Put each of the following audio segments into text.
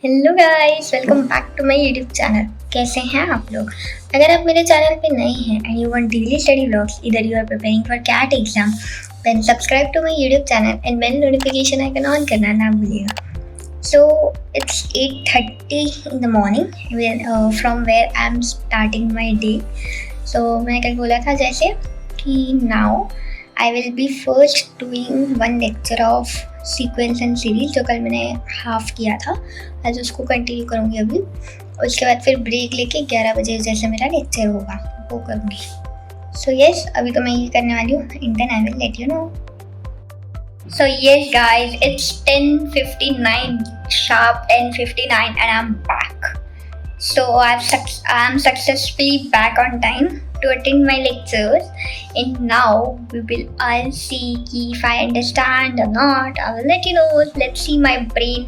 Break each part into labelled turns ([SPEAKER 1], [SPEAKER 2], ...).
[SPEAKER 1] Hello guys, welcome back to my YouTube channel. कैसे हैं आप लोग? अगर आप मेरे चैनल पे नए हैं and you want daily study vlogs, इधर you are preparing for CAT exam, then subscribe to my YouTube channel and bell notification icon on करना ना भूलिएगा। So it's 8:30 in the morning from where I am starting my day. So मैंने कल बोला था जैसे कि now I will be first doing one lecture of sequence and series, जो कल मैंने हाफ किया था, आज उसको कंटिन्यू करूँगी अभी। उसके बाद फिर ब्रेक लेके 11 बजे जैसे मेरा लेक्चर होगा वो करूँगी। सो यस, अभी तो मैं ये करने वाली हूँ and then I will let you know. So yes guys, it's 10:59 sharp, 10:59 and I'm back. So I'm successfully back on time to attend my lectures, and now we will all see if I understand or not. I will let you know. Let's see my brain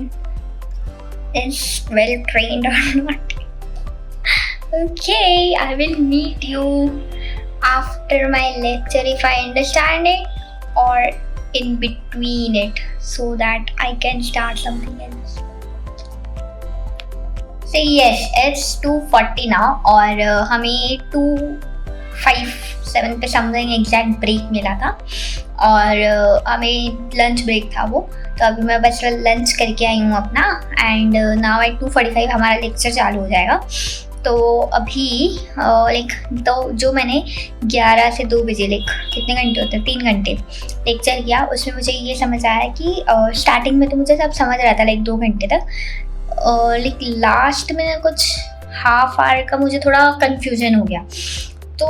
[SPEAKER 1] is well trained or not. Okay, I will meet you after my lecture if I understand it, or in between it, so that I can start something else. So yes, it's 2:40 now और हमें 2:57 पे something exact break मिला था और हमें lunch break था वो। तो अभी मैं बस लंच करके आई हूँ अपना एंड नाउ एट 2:45 हमारा लेक्चर चालू हो जाएगा। तो अभी तो जो मैंने 11 से 2 बजे कितने घंटे होते हैं, 3 घंटे लेक्चर किया, उसमें मुझे ये समझ आया कि स्टार्टिंग में तो मुझे सब समझ रहा था 2 घंटे तक, लास्ट में कुछ हाफ आवर का मुझे थोड़ा कन्फ्यूजन हो गया। तो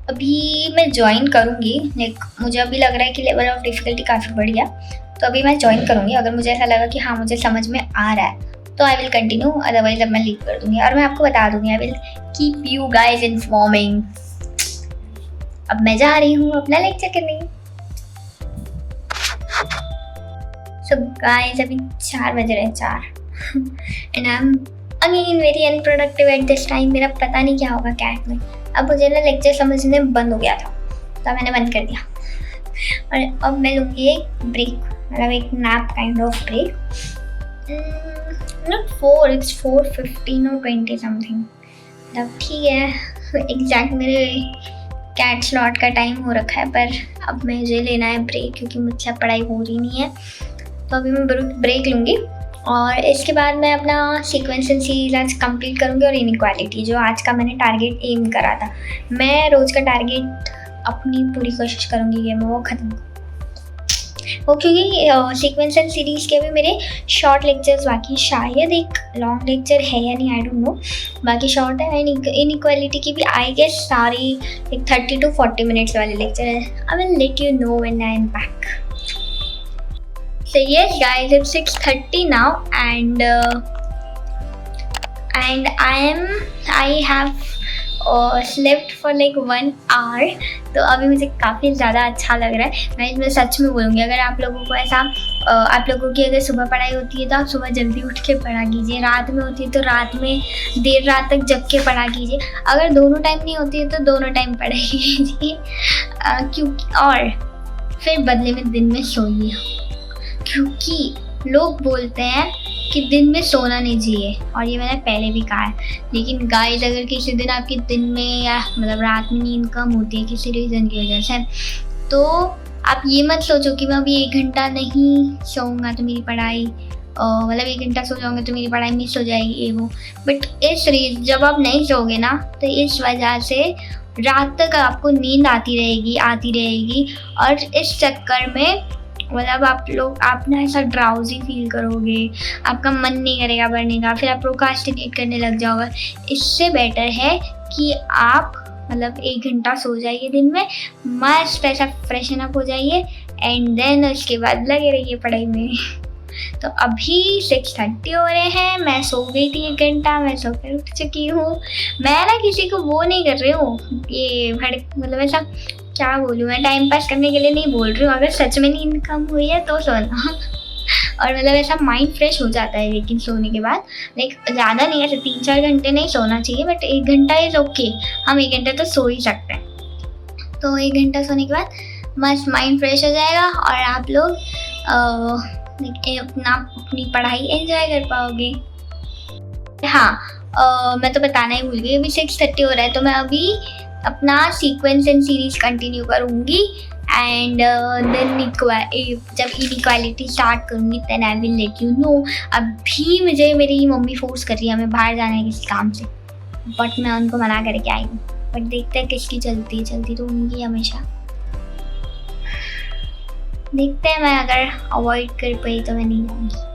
[SPEAKER 1] अभी मैं ज्वाइन करूँगी, मुझे अभी लग रहा है कि लेवल ऑफ डिफ़िकल्टी काफ़ी बढ़ गया, तो अभी मैं ज्वाइन करूँगी। अगर मुझे ऐसा लगा कि हाँ मुझे समझ में आ रहा है तो आई विल कंटिन्यू, अदरवाइज अब मैं लीव कर दूँगी और मैं आपको बता दूँगी। I will keep you guys informing. अब मैं जा रही हूँ अपना लेक्चर करने। सो गाइज अभी 4 बज रहे हैं, 4 and I am again very unproductive at this time. मेरा पता नहीं क्या होगा कैट में। अब मुझे ना लेक्चर समझने बंद हो गया था तो मैंने बंद कर दिया और अब मैं लूँगी एक ब्रेक, मतलब एक nap kind of break. Not 4, it's 4:15 और 20 समथिंग। मतलब ठीक है, एग्जैक्ट मेरे कैट स्लॉट का टाइम हो रखा है, पर अब मुझे लेना है ब्रेक क्योंकि मुझसे पढ़ाई हो रही नहीं है। तो अभी मैं ब्रेक लूँगी और इसके बाद मैं अपना सीक्वेंस एंड सीरीज आज कंप्लीट करूँगी और इनइक्वालिटी, जो आज का मैंने टारगेट एम करा था, मैं रोज़ का टारगेट अपनी पूरी कोशिश करूँगी कि मैं वो ख़त्म करूँ वो, क्योंकि सीक्वेंस एंड सीरीज के भी मेरे शॉर्ट लेक्चर्स बाकी, शायद एक लॉन्ग लेक्चर है या नहीं, आई डोंट नो, बाकी शॉर्ट है। एंड इनइक्वालिटी की भी आई गेस सारी 30 to 40 मिनट्स वाले लेक्चर है। आई will let you know when I am back. So yes guys, it's 6:30 now and I have slept for 1 hour। तो अभी मुझे काफ़ी ज़्यादा अच्छा लग रहा है। मैं इसमें सच में बोलूँगी, अगर आप लोगों को ऐसा आप लोगों की अगर सुबह पढ़ाई होती है तो आप सुबह जल्दी उठ के पढ़ा कीजिए, रात में होती है तो रात में देर रात तक जग के पढ़ा कीजिए, अगर दोनों टाइम नहीं होती है तो दोनों टाइम पढ़ा कीजिए, क्योंकि और फिर बदले में दिन में सोइए, क्योंकि लोग बोलते हैं कि दिन में सोना नहीं चाहिए और ये मैंने पहले भी कहा है। लेकिन गाइस, अगर किसी दिन आपकी दिन में या मतलब रात में नींद कम होती है किसी रीज़न की वजह से, तो आप ये मत सोचो कि मैं अभी 1 घंटा नहीं सोऊंगा तो मेरी पढ़ाई मतलब 1 घंटा सो जाऊँगा तो मेरी पढ़ाई मिस हो जाएगी, ये वो। बट जब आप नहीं सोओगे ना तो इस वजह से रात तक आपको नींद आती रहेगी और इस चक्कर में मतलब आप ना ऐसा ड्राउजी फील करोगे, आपका मन नहीं करेगा पढ़ने का, फिर आप प्रोक्रास्टिनेट करने लग जाओगे। इससे बेटर है कि आप मतलब 1 घंटा सो जाइए दिन में, मस्त ऐसा फ्रेशन अप हो जाइए एंड देन उसके बाद लगे रहिए पढ़ाई में। तो अभी 6:30 हो रहे हैं, मैं सो गई थी 1 घंटा, मैं सो कर उठ चुकी हूँ। मैं ना किसी को वो नहीं कर रही हूँ, ये मतलब ऐसा क्या बोलूँ, मैं टाइम पास करने के लिए नहीं बोल रही हूँ। अगर सच में नींद कम हुई है तो सोना और मतलब ऐसा माइंड फ्रेश हो जाता है, लेकिन सोने के बाद ज़्यादा नहीं, ऐसे 3-4 घंटे नहीं सोना चाहिए, बट 1 घंटा इज ओके, हम 1 घंटा तो सो ही सकते हैं। तो 1 घंटा सोने के बाद मस्त माइंड फ्रेश हो जाएगा और आप लोग अपनी पढ़ाई एंजॉय कर पाओगे। हाँ, मैं तो बताना ही भूल गई, अभी 6:30 हो रहा है, तो मैं अभी अपना सीक्वेंस एंड सीरीज कंटिन्यू करूँगी एंड देन जब इनइक्वालिटी स्टार्ट करूँगी then I will let you know. अभी मुझे मेरी मम्मी फोर्स कर रही है, हमें बाहर जाना है किसी काम से, बट मैं उनको मना करके आई हूँ। बट देखते हैं किसकी चलती है, चलती तो उनकी हमेशा। देखते हैं, मैं अगर अवॉइड कर पाई तो मैं नहीं जाऊँगी।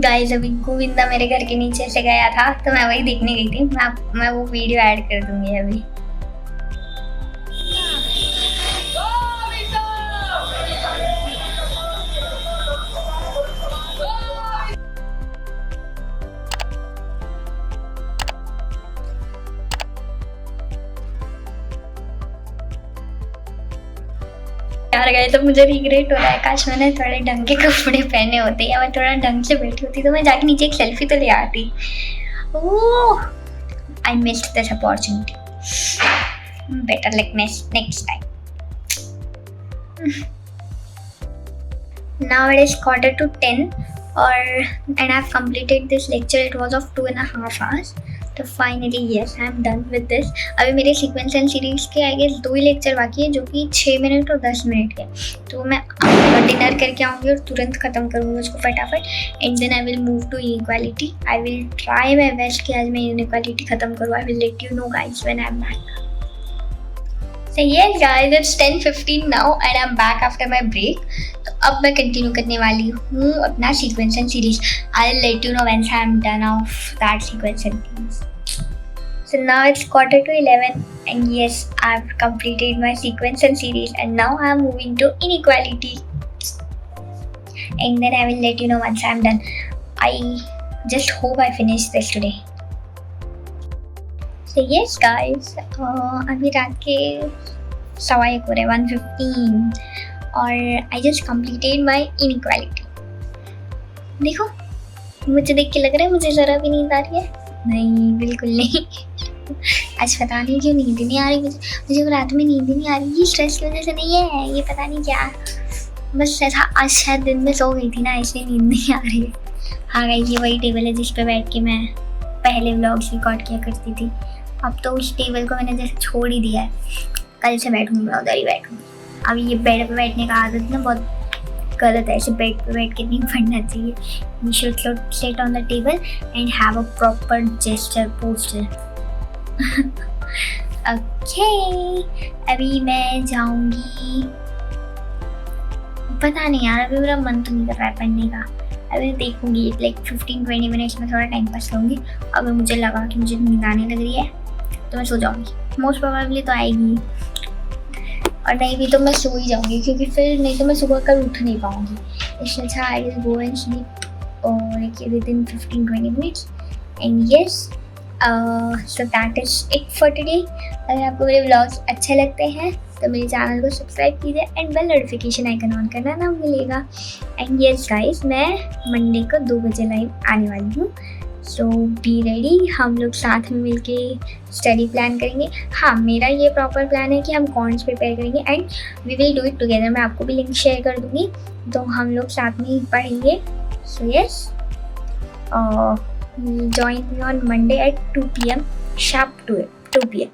[SPEAKER 1] गाइस अभी गोविंदा मेरे घर के नीचे से गया था तो मैं वही देखने गई थी। मैं वो वीडियो ऐड कर दूंगी अभी। यार गए तो मुझे रिग्रेट हो रहा है, काश मैंने थोड़े ढंग के कपड़े पहने होते या मैं थोड़ा ढंग से बैठी होती तो मैं जाके नीचे एक सेल्फी तो ले आती। Oh, I missed this opportunity, better like next time. Now it is 9:45 and I've completed this lecture. It was of 2.5 hours. तो finally yes I am done with this. अभी मेरे सीक्वेंस एंड सीरीज के I guess 2 he lecture बाकी है जो कि 6 minute और 10 minute के। तो मैं डिनर करके आऊँगी और तुरंत ख़त्म करूँगी उसको फटाफट and then I will move to inequality. I will try my best कि आज मैं इनइक्वालिटी ख़त्म करूँ। I will let you know guys when I am back. So yes guys, it's 10:15 now and I'm back after my break. तो अब मैं continue करने वाली हूँ अपना sequence and series. I'll let you know once I'm done of that sequence and series. So now it's 10:45 and yes, I've completed my sequence and series and now I'm moving to inequality. And then I will let you know once I'm done. I just hope I finish this today. So yes guys, अभी रात के 1:15 हो रहे 1:15 और I just completed my inequality. देखो मुझे देख के लग रहा है मुझे ज़रा भी नींद आ रही है? नहीं, बिल्कुल नहीं। आज पता नहीं क्यों नींद नहीं आ रही मुझे रात में नींद नहीं आ रही। ये स्ट्रेस की वजह से नहीं है, ये पता नहीं क्या, बस ऐसा आज शायद दिन में सो गई थी ना इसलिए नींद नहीं आ रही है। हाँ गाइस, ये वही टेबल है जिस पे बैठ के मैं पहले व्लॉग्स रिकॉर्ड किया करती थी। अब तो उस टेबल को मैंने जैसे छोड़ ही दिया है, कल से बैठूंगी मैं उधर ही बैठूंगी। अभी ये बेड पे बैठने का आदत ना बहुत गलत है, ऐसे बेड पे बैठ के नहीं पढ़ना चाहिए। You should sit on the table and have a proper gesture posture. Okay, अभी मैं जाऊंगी, पता नहीं यार अभी मेरा मन तो नहीं कर रहा है पढ़ने का। अभी देखूंगी लाइक 15-20 मिनट्स में थोड़ा टाइम पास करूँगी। अगर मुझे लगा कि मुझे नींद आने लग रही है तो मैं सो जाऊँगी, मोस्ट प्रोबेबली तो आएगी, और नहीं भी तो मैं सो ही जाऊँगी क्योंकि फिर नहीं तो मैं सुबह कल उठ नहीं पाऊँगी। इसलिए अच्छा I will go and sleep और within 15-20 minutes and yes so that is it for today. अगर आपको मेरे व्लॉग्स अच्छे लगते हैं तो मेरे चैनल को सब्सक्राइब कीजिए and bell notification icon on करना ना भूलिएगा। एंड यस गाइस, मैं मंडे को 2 बजे लाइव आने वाली हूँ, सो बी रेडी। हम लोग साथ में मिलके स्टडी प्लान करेंगे। हाँ, मेरा ये प्रॉपर प्लान है कि हम कॉन्स प्रिपेयर करेंगे and we will do it together. मैं आपको भी लिंक शेयर कर दूँगी तो हम लोग साथ में ही पढ़ेंगे। So yes, join me on Monday at 2 PM sharp, 2 PM